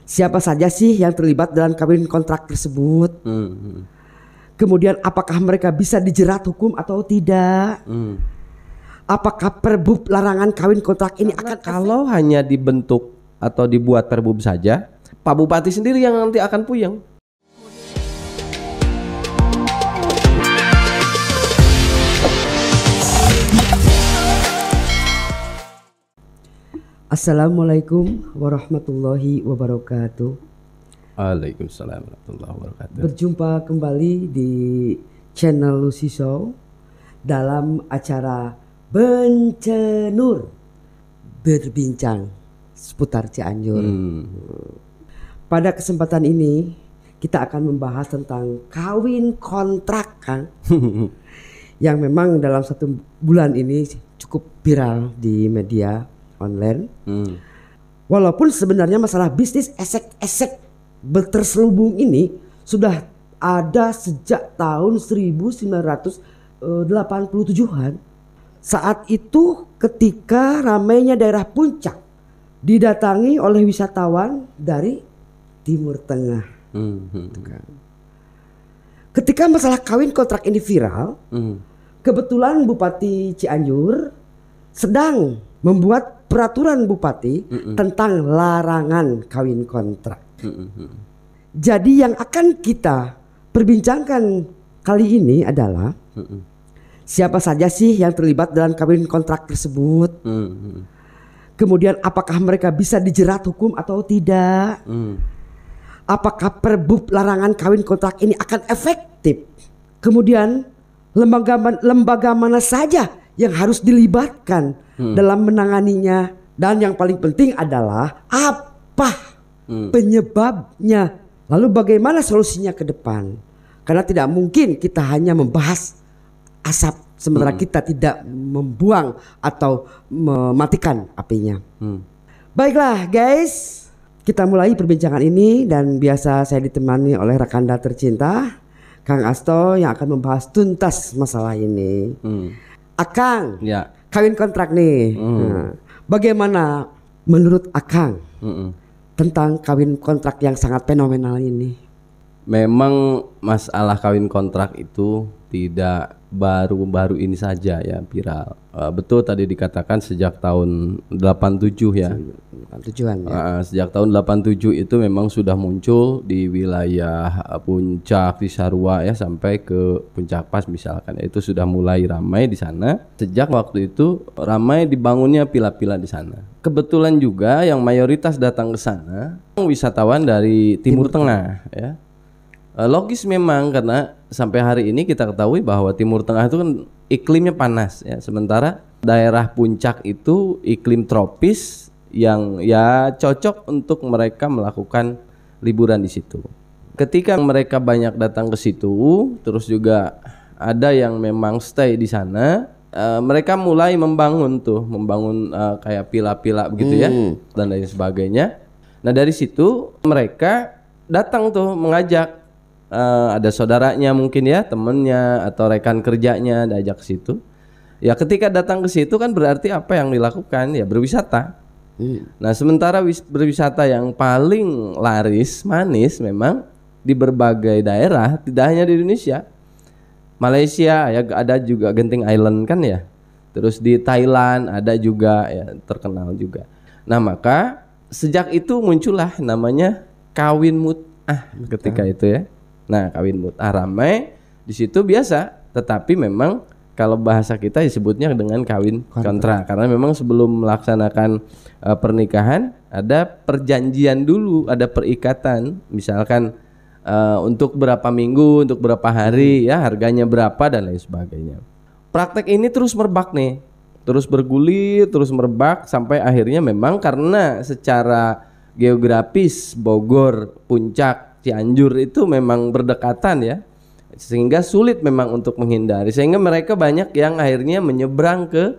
Siapa saja sih yang terlibat dalam kawin kontrak tersebut? Kemudian apakah mereka bisa dijerat hukum atau tidak? Apakah perbub larangan kawin kontrak ini akan kalau hanya dibentuk atau dibuat perbub saja, Pak Bupati sendiri yang nanti akan puyeng. Assalamualaikum warahmatullahi wabarakatuh. Waalaikumsalam warahmatullahi wabarakatuh. Berjumpa kembali di channel Lucy Show dalam acara Bencenur, berbincang seputar Cianjur. Pada kesempatan ini kita akan membahas tentang kawin kontrak, Kang. Yang memang dalam 1 bulan ini cukup viral di media online. Walaupun sebenarnya masalah bisnis esek-esek berterselubung ini sudah ada sejak tahun 1987-an. Saat itu ketika ramainya daerah Puncak didatangi oleh wisatawan dari Timur Tengah. Ketika masalah kawin kontrak ini viral, kebetulan Bupati Cianjur sedang membuat peraturan bupati tentang larangan kawin kontrak. Jadi yang akan kita perbincangkan kali ini adalah siapa saja sih yang terlibat dalam kawin kontrak tersebut? Kemudian apakah mereka bisa dijerat hukum atau tidak? Apakah perbub larangan kawin kontrak ini akan efektif? Kemudian lembaga mana saja yang harus dilibatkan dalam menanganinya, dan yang paling penting adalah apa penyebabnya, lalu bagaimana solusinya ke depan. Karena tidak mungkin kita hanya membahas asap sementara kita tidak membuang atau mematikan apinya. Baiklah guys, kita mulai perbincangan ini, dan biasa saya ditemani oleh rekanda tercinta Kang Asto yang akan membahas tuntas masalah ini. Akang, Ya. kawin kontrak nih. Bagaimana menurut Akang tentang kawin kontrak yang sangat fenomenal ini? Memang masalah kawin kontrak itu tidak baru-baru ini saja ya viral. Betul tadi dikatakan sejak tahun 87 ya. Tujuan ya. Sejak tahun 87 itu memang sudah muncul di wilayah Puncak, Cisarua ya, sampai ke Puncak Pas misalkan. Itu sudah mulai ramai di sana. Sejak waktu itu ramai dibangunnya pila-pila di sana. Kebetulan juga yang mayoritas datang ke sana wisatawan dari Timur Tengah ya. Logis memang, karena sampai hari ini kita ketahui bahwa Timur Tengah itu kan iklimnya panas ya, sementara daerah Puncak itu iklim tropis yang ya cocok untuk mereka melakukan liburan di situ. Ketika mereka banyak datang ke situ, terus juga ada yang memang stay di sana, mereka mulai membangun kayak pila-pila begitu ya, dan lain sebagainya. Nah dari situ mereka datang tuh mengajak. Ada saudaranya mungkin ya, temennya atau rekan kerjanya diajak ke situ. Ya ketika datang ke situ kan berarti apa yang dilakukan ya berwisata. Nah sementara berwisata yang paling laris manis memang di berbagai daerah, tidak hanya di Indonesia. Malaysia ya ada juga Genting Island kan ya. Terus di Thailand ada juga ya, terkenal juga. Nah maka sejak itu muncullah namanya kawin mut'ah ketika itu ya. Nah kawin mut'ah ramai di situ biasa, tetapi memang kalau bahasa kita disebutnya dengan kawin kontrak karena memang sebelum melaksanakan pernikahan ada perjanjian dulu, ada perikatan, misalkan untuk berapa minggu, untuk berapa hari ya, harganya berapa dan lain sebagainya. Praktek ini terus merebak nih, terus bergulir, terus merebak sampai akhirnya memang karena secara geografis Bogor, Puncak, Cianjur itu memang berdekatan ya, sehingga sulit memang untuk menghindari, sehingga mereka banyak yang akhirnya menyeberang ke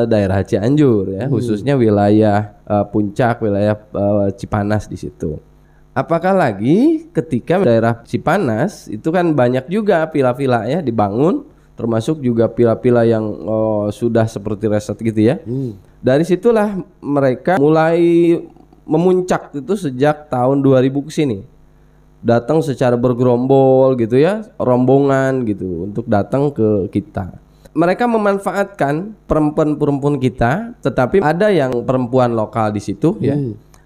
daerah Cianjur ya, khususnya wilayah Puncak, wilayah Cipanas di situ. Apakah lagi ketika daerah Cipanas itu kan banyak juga villa-villa ya dibangun, termasuk juga pila-pila yang sudah seperti resort gitu ya. Dari situlah mereka mulai memuncak itu sejak tahun 2000 ke sini. Datang secara bergerombol gitu ya, rombongan gitu untuk datang ke kita. Mereka memanfaatkan perempuan-perempuan kita, tetapi ada yang perempuan lokal di situ ya.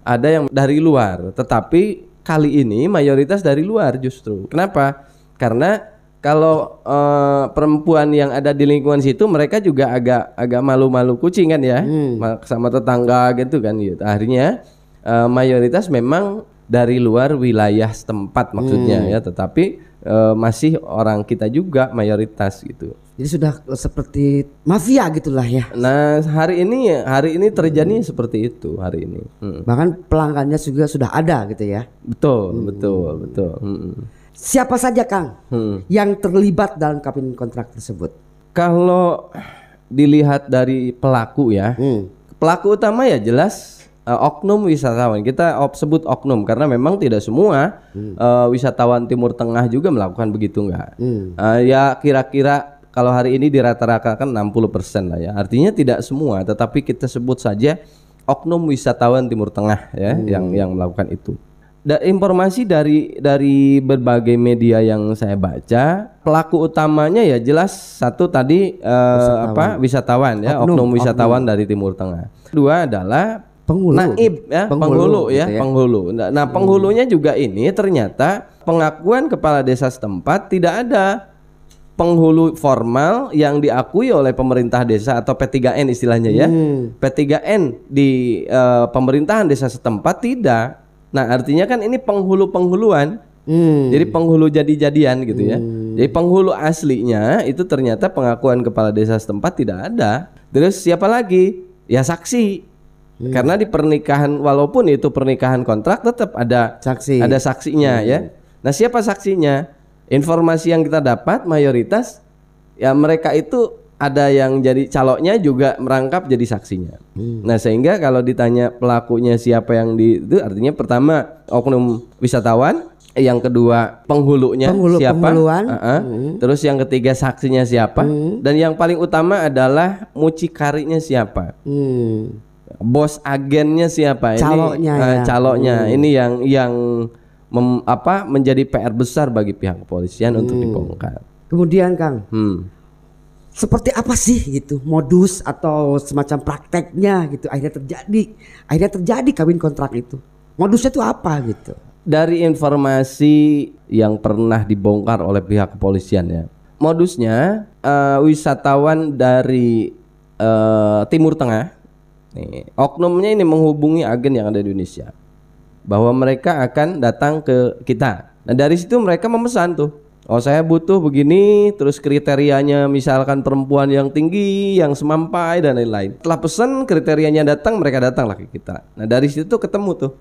Ada yang dari luar, tetapi kali ini mayoritas dari luar justru. Kenapa? Karena kalau perempuan yang ada di lingkungan situ mereka juga agak malu-malu kucing kan ya, sama tetangga gitu kan gitu. Akhirnya mayoritas memang dari luar wilayah setempat maksudnya ya, tetapi masih orang kita juga mayoritas gitu. Jadi sudah seperti mafia gitulah ya. Nah hari ini terjadi seperti itu hari ini. Bahkan pelanggannya juga sudah ada gitu ya. Betul. Siapa saja Kang yang terlibat dalam kawin kontrak tersebut? Kalau dilihat dari pelaku ya, pelaku utama ya jelas oknum wisatawan. Kita sebut oknum karena memang tidak semua wisatawan Timur Tengah juga melakukan begitu enggak. Ya kira-kira kalau hari ini dirata-ratakan 60% lah ya. Artinya tidak semua, tetapi kita sebut saja oknum wisatawan Timur Tengah ya yang melakukan itu. Informasi dari berbagai media yang saya baca, pelaku utamanya ya jelas satu tadi wisatawan ya, oknum wisatawan dari Timur Tengah. Kedua adalah penghulu, naib ya, penghulu ya, gitu ya. Penghulu. Nah, penghulunya juga ini ternyata pengakuan kepala desa setempat tidak ada penghulu formal yang diakui oleh pemerintah desa atau P3N istilahnya ya. P3N di pemerintahan desa setempat tidak. Nah, artinya kan ini penghulu-penghuluan. Jadi penghulu jadi-jadian gitu ya. Jadi penghulu aslinya itu ternyata pengakuan kepala desa setempat tidak ada. Terus siapa lagi? Ya saksi. Karena di pernikahan walaupun itu pernikahan kontrak tetap ada saksi. Ada saksinya ya. Nah, siapa saksinya? Informasi yang kita dapat mayoritas ya mereka itu ada yang jadi caloknya juga merangkap jadi saksinya. Nah, sehingga kalau ditanya pelakunya siapa yang itu artinya pertama oknum wisatawan, yang kedua penghulunya siapa? Terus yang ketiga saksinya siapa? Dan yang paling utama adalah mucikarinya siapa? Bos agennya siapa? Caloknya. Ini yang menjadi PR besar bagi pihak kepolisian untuk dibongkar. Kemudian Kang, seperti apa sih gitu modus atau semacam prakteknya gitu akhirnya terjadi kawin kontrak itu? Modusnya itu apa gitu? Dari informasi yang pernah dibongkar oleh pihak kepolisian ya, modusnya wisatawan dari Timur Tengah, nih, oknumnya ini menghubungi agen yang ada di Indonesia bahwa mereka akan datang ke kita. Nah, dari situ mereka memesan tuh, oh saya butuh begini, terus kriterianya misalkan perempuan yang tinggi, yang semampai dan lain-lain. Setelah pesan kriterianya datang, mereka datanglah ke kita. Nah, dari situ ketemu tuh.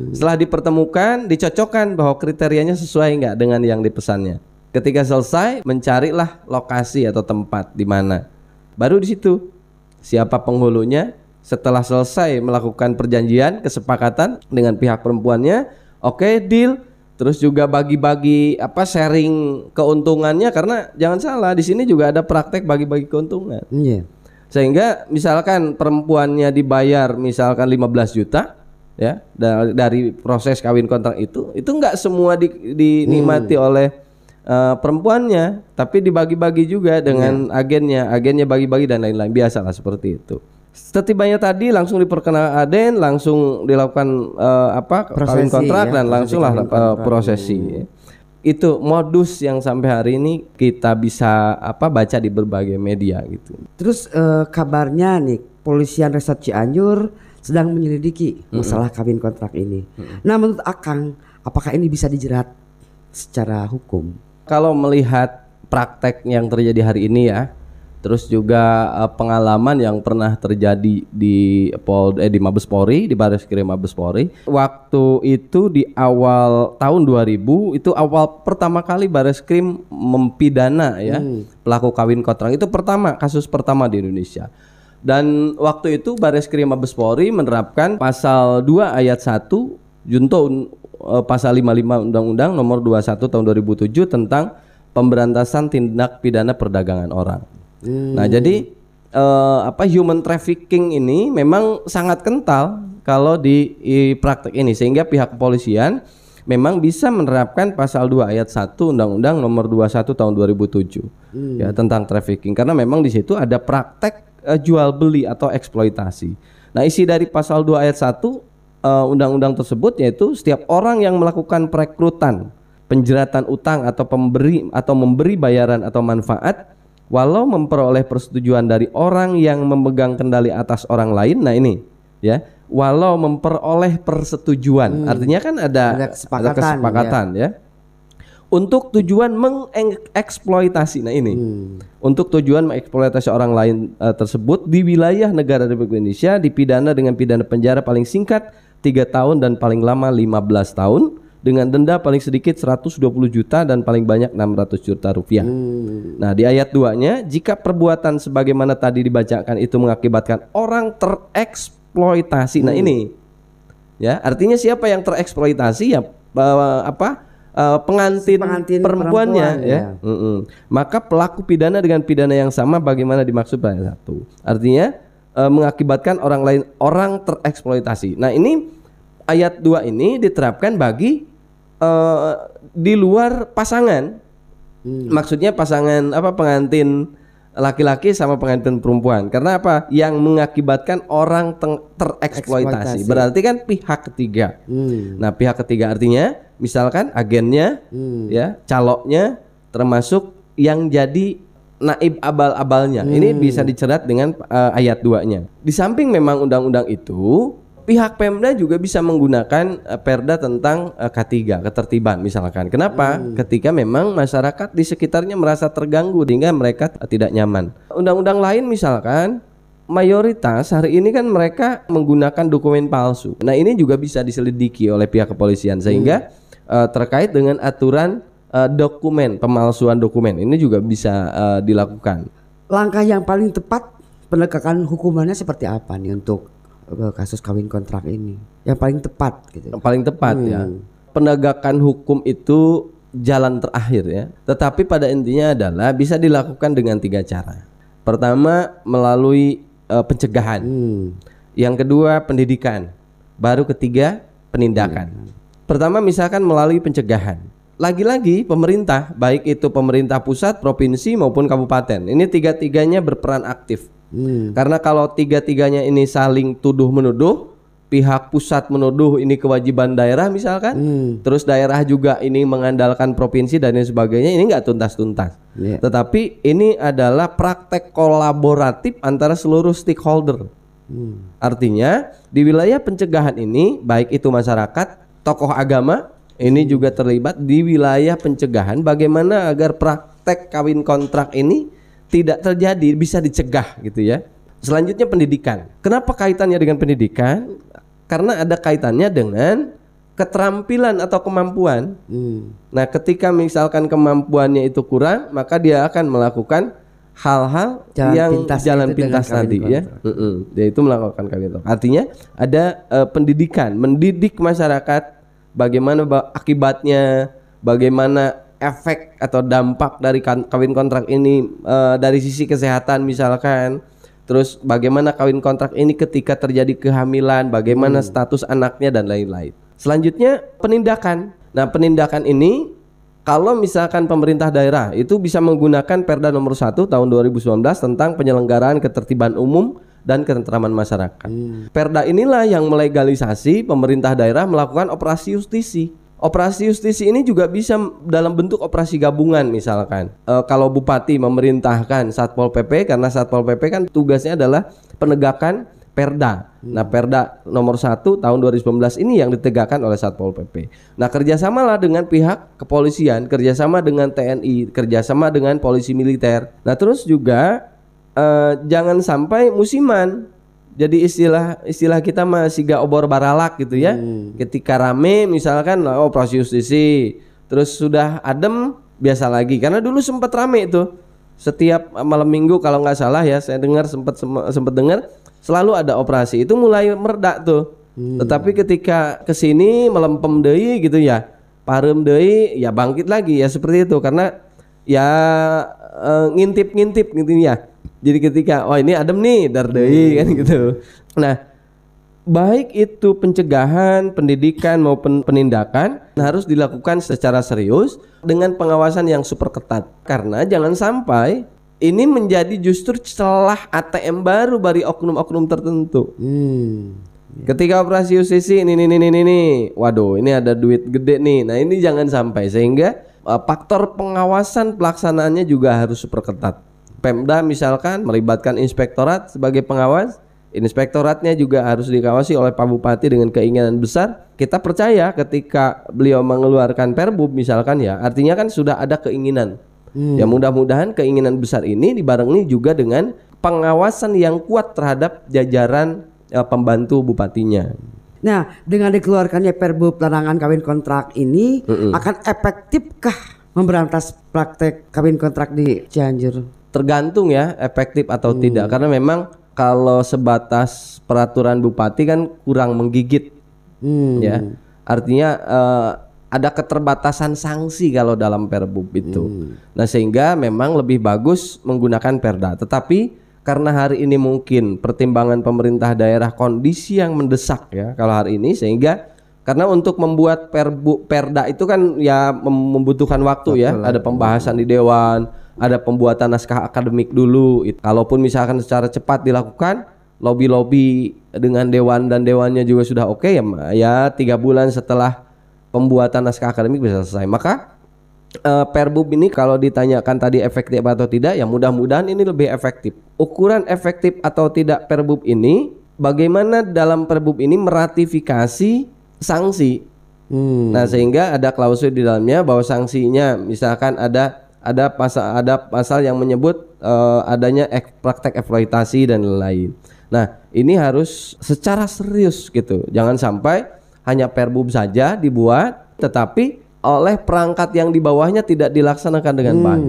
Setelah dipertemukan, dicocokkan bahwa kriterianya sesuai enggak dengan yang dipesannya. Ketika selesai, mencarilah lokasi atau tempat di mana. Baru di situ siapa penghulunya. Setelah selesai melakukan perjanjian, kesepakatan dengan pihak perempuannya, oke, deal. Terus juga bagi-bagi sharing keuntungannya, karena jangan salah di sini juga ada praktek bagi-bagi keuntungan. Sehingga misalkan perempuannya dibayar misalkan 15 juta ya dari proses kawin kontrak itu enggak semua dinikmati oleh perempuannya, tapi dibagi-bagi juga dengan agennya bagi-bagi dan lain-lain, biasalah seperti itu. Setibanya tadi langsung diperkenalkan aden, langsung dilakukan kawin kontrak dan langsunglah prosesi. Itu modus yang sampai hari ini kita bisa baca di berbagai media gitu. Terus kabarnya nih Polisian Resort Cianjur sedang menyelidiki masalah kawin kontrak ini. Nah, menurut Akang, apakah ini bisa dijerat secara hukum? Kalau melihat praktek yang terjadi hari ini ya, terus juga pengalaman yang pernah terjadi di Mabes Polri, di Bareskrim Mabes Polri. Waktu itu di awal tahun 2000, itu awal pertama kali Bareskrim mempidana ya pelaku kawin kontrak. Itu kasus pertama di Indonesia. Dan waktu itu Bareskrim Mabes Polri menerapkan pasal 2 ayat 1 junto pasal 55 Undang-Undang nomor 21 tahun 2007 tentang pemberantasan tindak pidana perdagangan orang. Nah, jadi human trafficking ini memang sangat kental kalau di praktek ini, sehingga pihak kepolisian memang bisa menerapkan pasal 2 ayat 1 Undang-Undang Nomor 21 tahun 2007 ya tentang trafficking, karena memang di situ ada praktek jual beli atau eksploitasi. Nah, isi dari pasal 2 ayat 1 undang-undang tersebut yaitu setiap orang yang melakukan perekrutan, penjeratan utang atau memberi bayaran atau manfaat walau memperoleh persetujuan dari orang yang memegang kendali atas orang lain. Nah, ini ya, walau memperoleh persetujuan, artinya kan ada kesepakatan ya. Untuk tujuan mengeksploitasi. Nah, ini untuk tujuan mengeksploitasi orang lain tersebut di wilayah negara Republik Indonesia dipidana dengan pidana penjara paling singkat 3 tahun dan paling lama 15 tahun dengan denda paling sedikit 120 juta dan paling banyak 600 juta rupiah. Nah, di ayat 2-nya, jika perbuatan sebagaimana tadi dibacakan itu mengakibatkan orang tereksploitasi. Nah, ini ya, artinya siapa yang tereksploitasi ya pengantin perempuannya ya. Maka pelaku pidana dengan pidana yang sama bagaimana dimaksud pada 1. Artinya mengakibatkan orang tereksploitasi. Nah, ini ayat 2 ini diterapkan bagi di luar pasangan. Maksudnya pasangan pengantin laki-laki sama pengantin perempuan. Karena apa? Yang mengakibatkan orang tereksploitasi. Berarti kan pihak ketiga. Nah, pihak ketiga artinya misalkan agennya ya, caloknya, termasuk yang jadi naib abal-abalnya. Ini bisa dicerat dengan ayat 2-nya. Di samping memang undang-undang itu, pihak Pemda juga bisa menggunakan perda tentang K3, ketertiban misalkan. Kenapa? Ketika memang masyarakat di sekitarnya merasa terganggu sehingga mereka tidak nyaman. Undang-undang lain misalkan mayoritas hari ini kan mereka menggunakan dokumen palsu. Nah, ini juga bisa diselidiki oleh pihak kepolisian sehingga terkait dengan aturan dokumen, pemalsuan dokumen ini juga bisa dilakukan. Langkah yang paling tepat penegakan hukumannya seperti apa nih untuk kasus kawin kontrak ini? Yang paling tepat gitu. Yang paling tepat ya. Penegakan hukum itu jalan terakhir ya. Tetapi pada intinya adalah bisa dilakukan dengan 3 cara. Pertama melalui pencegahan. Yang kedua pendidikan. Baru ketiga penindakan. Pertama misalkan melalui pencegahan. Lagi-lagi pemerintah, baik itu pemerintah pusat, provinsi maupun kabupaten, ini 3-tiganya berperan aktif. Karena kalau 3-tiganya ini saling tuduh-menuduh, pihak pusat menuduh ini kewajiban daerah misalkan, terus daerah juga ini mengandalkan provinsi dan lain sebagainya, ini nggak tuntas-tuntas. Tetapi ini adalah praktek kolaboratif antara seluruh stakeholder. Artinya di wilayah pencegahan ini, baik itu masyarakat, tokoh agama, ini juga terlibat di wilayah pencegahan bagaimana agar praktek kawin kontrak ini tidak terjadi, bisa dicegah gitu ya. Selanjutnya pendidikan. Kenapa kaitannya dengan pendidikan? Karena ada kaitannya dengan keterampilan atau kemampuan. Nah, ketika misalkan kemampuannya itu kurang, maka dia akan melakukan hal-hal jalan pintas tadi ya. Dia itu melakukan kawin kontrak. Artinya ada pendidikan, mendidik masyarakat bagaimana akibatnya, bagaimana efek atau dampak dari kawin kontrak ini dari sisi kesehatan misalkan, terus bagaimana kawin kontrak ini ketika terjadi kehamilan, bagaimana status anaknya dan lain-lain. Selanjutnya penindakan. Nah, penindakan ini kalau misalkan pemerintah daerah itu bisa menggunakan Perda nomor 1 tahun 2019 tentang penyelenggaraan ketertiban umum dan ketentraman masyarakat. Perda inilah yang melegalisasi pemerintah daerah melakukan operasi justisi. Operasi justisi ini juga bisa dalam bentuk operasi gabungan misalkan. Kalau bupati memerintahkan Satpol PP, karena Satpol PP kan tugasnya adalah penegakan Perda. Nah, Perda nomor 1 tahun 2019 ini yang ditegakkan oleh Satpol PP. Nah, kerjasamalah dengan pihak kepolisian, kerjasama dengan TNI, kerjasama dengan polisi militer. Nah, terus juga jangan sampai musiman. Jadi istilah kita masih gak obor baralak gitu ya. Ketika rame misalkan operasi justisi, terus sudah adem biasa lagi. Karena dulu sempat rame itu. Setiap malam minggu kalau nggak salah ya, saya dengar sempat dengar selalu ada operasi. Itu mulai meredak tuh. Tetapi ketika kesini melempem deui gitu ya, parem deui ya bangkit lagi ya seperti itu. Karena ya ngintip gitu ya. Jadi ketika ini adem nih dardei kan gitu. Nah, baik itu pencegahan, pendidikan maupun penindakan harus dilakukan secara serius dengan pengawasan yang super ketat. Karena jangan sampai ini menjadi justru celah ATM baru bagi oknum-oknum tertentu. Ketika operasi justisi ini, waduh ini ada duit gede nih. Nah ini jangan sampai, sehingga faktor pengawasan pelaksanaannya juga harus super ketat. Pemda misalkan melibatkan inspektorat sebagai pengawas. Inspektoratnya juga harus dikawasi oleh Pak Bupati dengan keinginan besar. Kita percaya ketika beliau mengeluarkan Perbub misalkan ya, artinya kan sudah ada keinginan. Ya mudah-mudahan keinginan besar ini dibarengi juga dengan pengawasan yang kuat terhadap jajaran pembantu bupatinya. Nah, dengan dikeluarkannya Perbub larangan kawin kontrak ini akan efektifkah memberantas praktek kawin kontrak di Cianjur? Tergantung ya efektif atau tidak, karena memang kalau sebatas peraturan bupati kan kurang menggigit, ya. Artinya ada keterbatasan sanksi kalau dalam Perbub itu. Nah sehingga memang lebih bagus menggunakan Perda. Tetapi karena hari ini mungkin pertimbangan pemerintah daerah kondisi yang mendesak ya kalau hari ini, sehingga karena untuk membuat Perda itu kan ya membutuhkan waktu. Betul, ya. Ada pembahasan di Dewan. Ada pembuatan naskah akademik dulu. Kalaupun misalkan secara cepat dilakukan, lobby dengan dewan dan dewannya juga sudah oke, ya 3 bulan setelah pembuatan naskah akademik bisa selesai. Maka Perbub ini kalau ditanyakan tadi efektif atau tidak, ya mudah-mudahan ini lebih efektif. Ukuran efektif atau tidak Perbub ini, bagaimana dalam Perbub ini meratifikasi sanksi. Nah sehingga ada klausul di dalamnya bahwa sanksinya misalkan ada pasal yang menyebut adanya praktek eksploitasi dan lain-lain. Nah, ini harus secara serius gitu. Jangan sampai hanya Perbub saja dibuat, tetapi oleh perangkat yang di bawahnya tidak dilaksanakan dengan baik.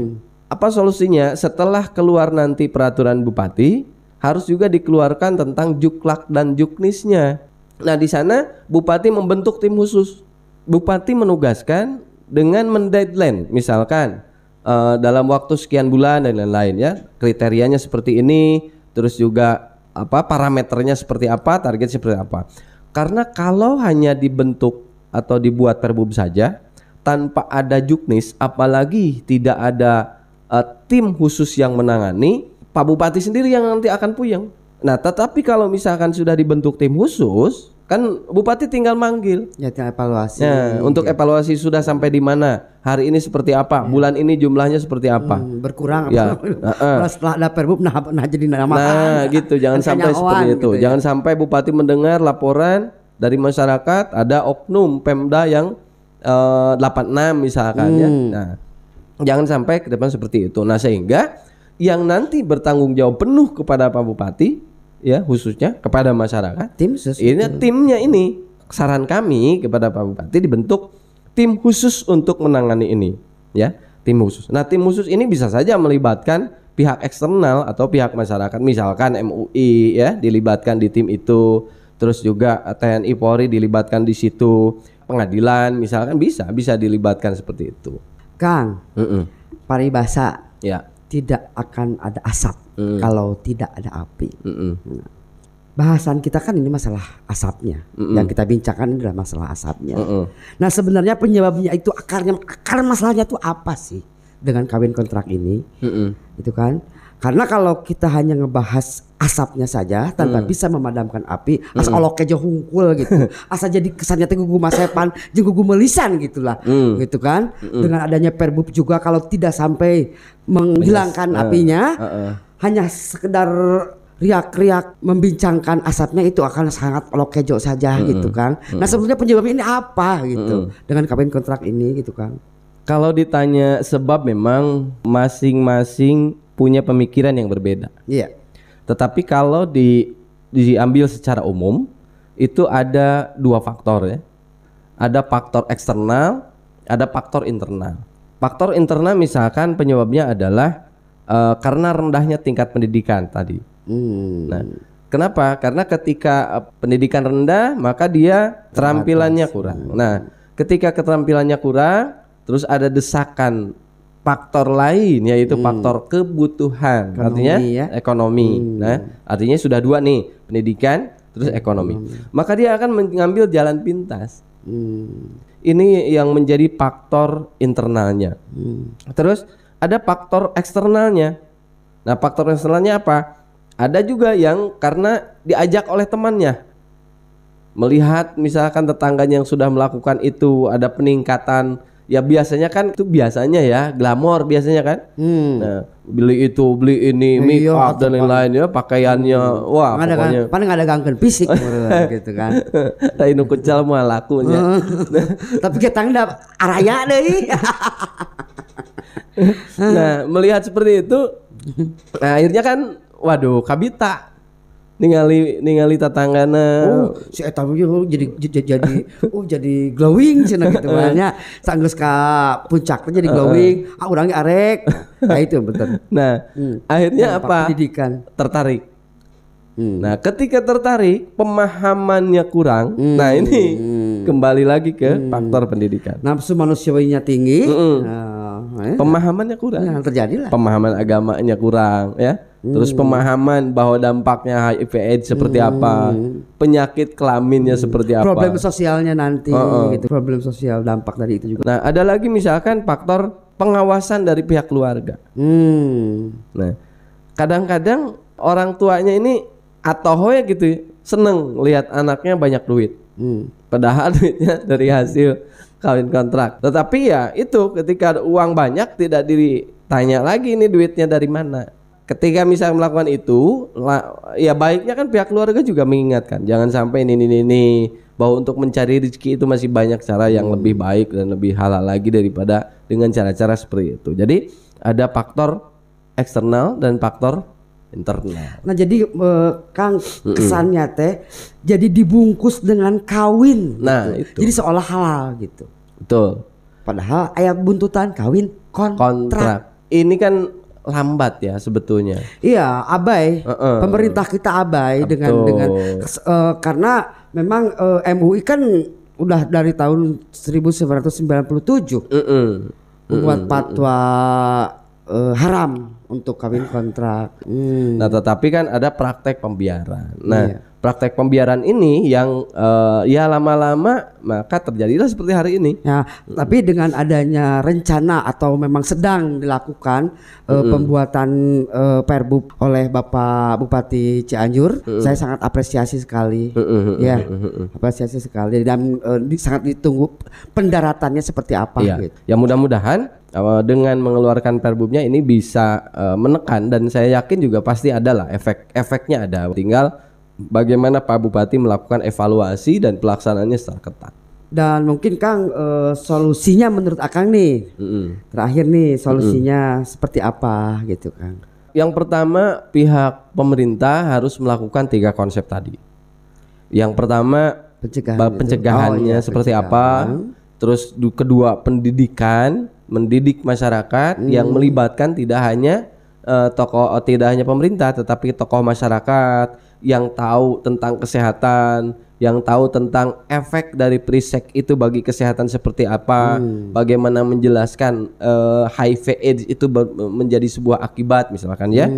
Apa solusinya? Setelah keluar nanti peraturan bupati, harus juga dikeluarkan tentang juklak dan juknisnya. Nah, di sana bupati membentuk tim khusus. Bupati menugaskan dengan mendeadline, misalkan dalam waktu sekian bulan dan lain-lain ya, kriterianya seperti ini, terus juga parameternya seperti apa, target seperti apa. Karena kalau hanya dibentuk atau dibuat Perbub saja tanpa ada juknis, apalagi tidak ada tim khusus yang menangani, Pak Bupati sendiri yang nanti akan puyeng. Nah tetapi kalau misalkan sudah dibentuk tim khusus, kan Bupati tinggal manggil. Ya, evaluasi. Nah, untuk evaluasi sudah sampai di mana? Hari ini seperti apa? Bulan ini jumlahnya seperti apa? Berkurang ya. Setelah ada Perbub nah jadi nama. Nah, gitu. Jangan sampai seperti itu. Gitu ya? Jangan sampai Bupati mendengar laporan dari masyarakat ada oknum Pemda yang 86 misalkan ya. Nah, jangan sampai ke depan seperti itu. Nah, sehingga yang nanti bertanggung jawab penuh kepada Pak Bupati, ya khususnya kepada masyarakat. Timnya ini, saran kami kepada Pak Bupati dibentuk tim khusus untuk menangani ini, ya tim khusus. Nah tim khusus ini bisa saja melibatkan pihak eksternal atau pihak masyarakat, misalkan MUI ya dilibatkan di tim itu, terus juga TNI Polri dilibatkan di situ, pengadilan misalkan bisa dilibatkan seperti itu. Kang, paribasa ya tidak akan ada asap kalau tidak ada api. Nah, bahasan kita kan ini masalah asapnya. Yang kita bincangkan ini adalah masalah asapnya. Nah sebenarnya penyebabnya itu akar masalahnya itu apa sih dengan kawin kontrak ini? Itu kan karena kalau kita hanya ngebahas asapnya saja tanpa bisa memadamkan api, asa oloke jo hungkul gitu, asa jadi kesannya teh gugu masepan jeung gugu melisan gitulah, gitu kan. Dengan adanya Perbub juga kalau tidak sampai menghilangkan apinya, hanya sekedar riak-riak membincangkan asapnya itu akan sangat olokejo saja gitu kan. Nah sebetulnya penyebabnya ini apa gitu dengan kawin kontrak ini gitu kan. Kalau ditanya sebab memang masing-masing punya pemikiran yang berbeda. Iya. Tetapi kalau diambil secara umum itu ada 2 faktor ya. Ada faktor eksternal, ada faktor internal. Faktor internal misalkan penyebabnya adalah karena rendahnya tingkat pendidikan tadi. Nah, kenapa? Karena ketika pendidikan rendah maka dia keterampilannya kurang. Nah, ketika keterampilannya kurang, terus ada desakan faktor lain yaitu faktor kebutuhan, artinya ya. ekonomi. Nah, artinya sudah 2 nih, pendidikan terus ekonomi. Maka dia akan mengambil jalan pintas. Ini yang menjadi faktor internalnya. Terus ada faktor eksternalnya. Nah, faktor eksternalnya apa? Ada juga yang karena diajak oleh temannya. Melihat misalkan tetangganya yang sudah melakukan itu ada peningkatan. Ya biasanya kan itu ya glamor biasanya kan. Nah, beli itu, beli ini, make up dan lain-lain ya, pakaiannya wah pokoknya paling ada gangguan fisik gitu kan. Lain kucal mah lakunya. Tapi kita ndak araya deui. Nah, melihat seperti itu, nah akhirnya kan waduh kabita ningali tetanggana. Si eta jadi glowing cenah gitu banyak. Sanggeus ka puncaknya jadi glowing, urangnya arek. Nah itu betul. Nah, akhirnya apa? Pendidikan. Tertarik. Nah, ketika tertarik, pemahamannya kurang. Nah, ini kembali lagi ke faktor pendidikan. Nafsu manusiawinya tinggi. Pemahamannya kurang. Nah, terjadilah. Pemahaman agamanya kurang, ya. Terus pemahaman bahwa dampaknya HIV/AIDS seperti apa, penyakit kelaminnya seperti apa, problem sosialnya nanti, gitu. Problem sosial dampak dari itu juga. Nah, ada lagi misalkan faktor pengawasan dari pihak keluarga. Nah, kadang-kadang orang tuanya ini atau ya gitu seneng lihat anaknya banyak duit, padahal duitnya dari hasil kawin kontrak. Tetapi ya itu ketika ada uang banyak tidak ditanya lagi ini duitnya dari mana. Ketika misalnya melakukan itu, ya baiknya kan pihak keluarga juga mengingatkan, jangan sampai ini bahwa untuk mencari rezeki itu masih banyak cara yang lebih baik dan lebih halal lagi daripada dengan cara-cara seperti itu. Jadi ada faktor eksternal dan faktor internal. Nah jadi Kang kesannya teh jadi dibungkus dengan kawin. Nah gitu. itu. Jadi seolah halal gitu. Betul. Padahal ayat buntutan kawin kontrak. Ini kan lambat ya sebetulnya. Iya, abai. Pemerintah kita abai dengan karena memang MUI kan udah dari tahun 1997 membuat fatwa haram untuk kawin kontrak. Nah, tetapi kan ada praktek pembiaran. Nah, praktek pembiaran ini yang ya lama-lama maka terjadilah seperti hari ini. Ya, tapi dengan adanya rencana atau memang sedang dilakukan pembuatan Perbub oleh Bapak Bupati Cianjur, saya sangat apresiasi sekali. Ya, apresiasi sekali dan sangat ditunggu pendaratannya seperti apa. Ya, gitu. Ya mudah-mudahan dengan mengeluarkan Perbubnya ini bisa menekan dan saya yakin juga pasti ada lah efeknya ada. Tinggal bagaimana Pak Bupati melakukan evaluasi dan pelaksanaannya secara ketat. Dan mungkin Kang solusinya menurut Akang nih terakhir nih solusinya seperti apa gitu Kang? Yang pertama pihak pemerintah harus melakukan 3 konsep tadi. Yang pertama pencegahannya seperti apa. Terus kedua pendidikan, mendidik masyarakat yang melibatkan tidak hanya tidak hanya pemerintah tetapi tokoh masyarakat yang tahu tentang kesehatan, yang tahu tentang efek dari prisek itu bagi kesehatan seperti apa, bagaimana menjelaskan HIV/AIDS itu menjadi sebuah akibat misalkan ya,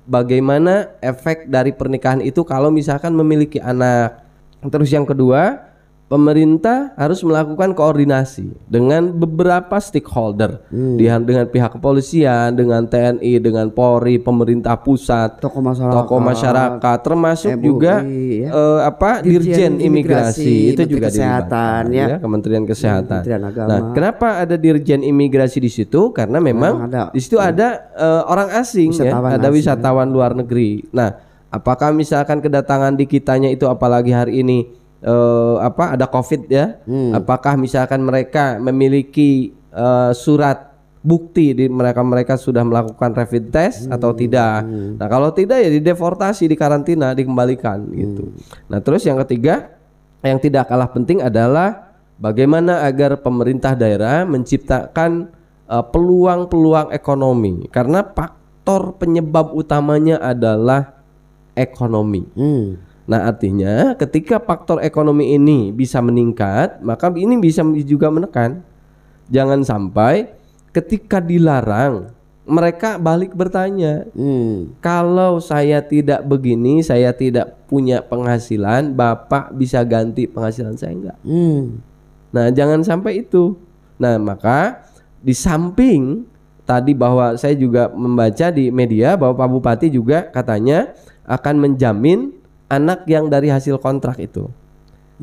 bagaimana efek dari pernikahan itu kalau misalkan memiliki anak. Terus yang kedua, pemerintah harus melakukan koordinasi dengan beberapa stakeholder, dengan pihak kepolisian, dengan TNI, dengan Polri, pemerintah pusat, tokoh masyarakat, termasuk MUI, juga Dirjen Imigrasi itu juga kesehatan, ya, Kementerian Kesehatan. Nah, kenapa ada Dirjen Imigrasi di situ? Karena memang di situ ada orang asing, ada wisatawan luar negeri. Nah, apakah misalkan kedatangan di kitanya itu apalagi hari ini ada COVID ya, apakah misalkan mereka memiliki surat bukti di mereka sudah melakukan rapid test atau tidak. Nah, kalau tidak ya dideportasi, dikarantina, dikembalikan gitu. Nah, terus yang ketiga yang tidak kalah penting adalah bagaimana agar pemerintah daerah menciptakan peluang-peluang ekonomi, karena faktor penyebab utamanya adalah ekonomi. Nah, artinya ketika faktor ekonomi ini bisa meningkat, maka ini bisa juga menekan. Jangan sampai ketika dilarang mereka balik bertanya, kalau saya tidak begini, saya tidak punya penghasilan, Bapak bisa ganti penghasilan saya enggak? Nah, jangan sampai itu. Nah, maka di samping tadi bahwa saya juga membaca di media bahwa Pak Bupati juga katanya akan menjamin anak yang dari hasil kontrak itu.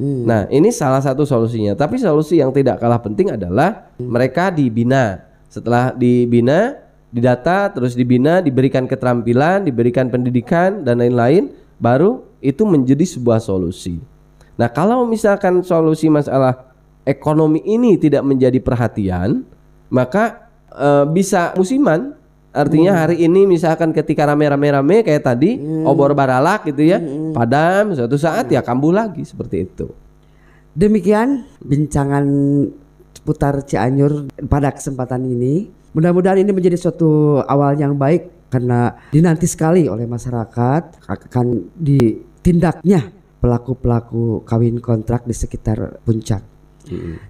Nah, ini salah satu solusinya. Tapi solusi yang tidak kalah penting adalah mereka dibina. Setelah dibina, didata, terus dibina, diberikan keterampilan, diberikan pendidikan dan lain-lain, baru itu menjadi sebuah solusi. Nah, kalau misalkan solusi masalah ekonomi ini tidak menjadi perhatian, maka bisa musiman. Artinya hari ini misalkan ketika rame-rame kayak tadi obor baralak gitu ya, padam, suatu saat ya kambuh lagi seperti itu. Demikian bincangan seputar Cianjur pada kesempatan ini. Mudah-mudahan ini menjadi suatu awal yang baik karena dinanti sekali oleh masyarakat akan ditindaknya pelaku-pelaku kawin kontrak di sekitar Puncak.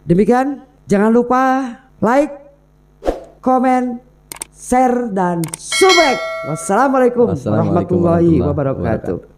Demikian, jangan lupa like, komen, share dan subscribe. Wassalamualaikum warahmatullahi wabarakatuh.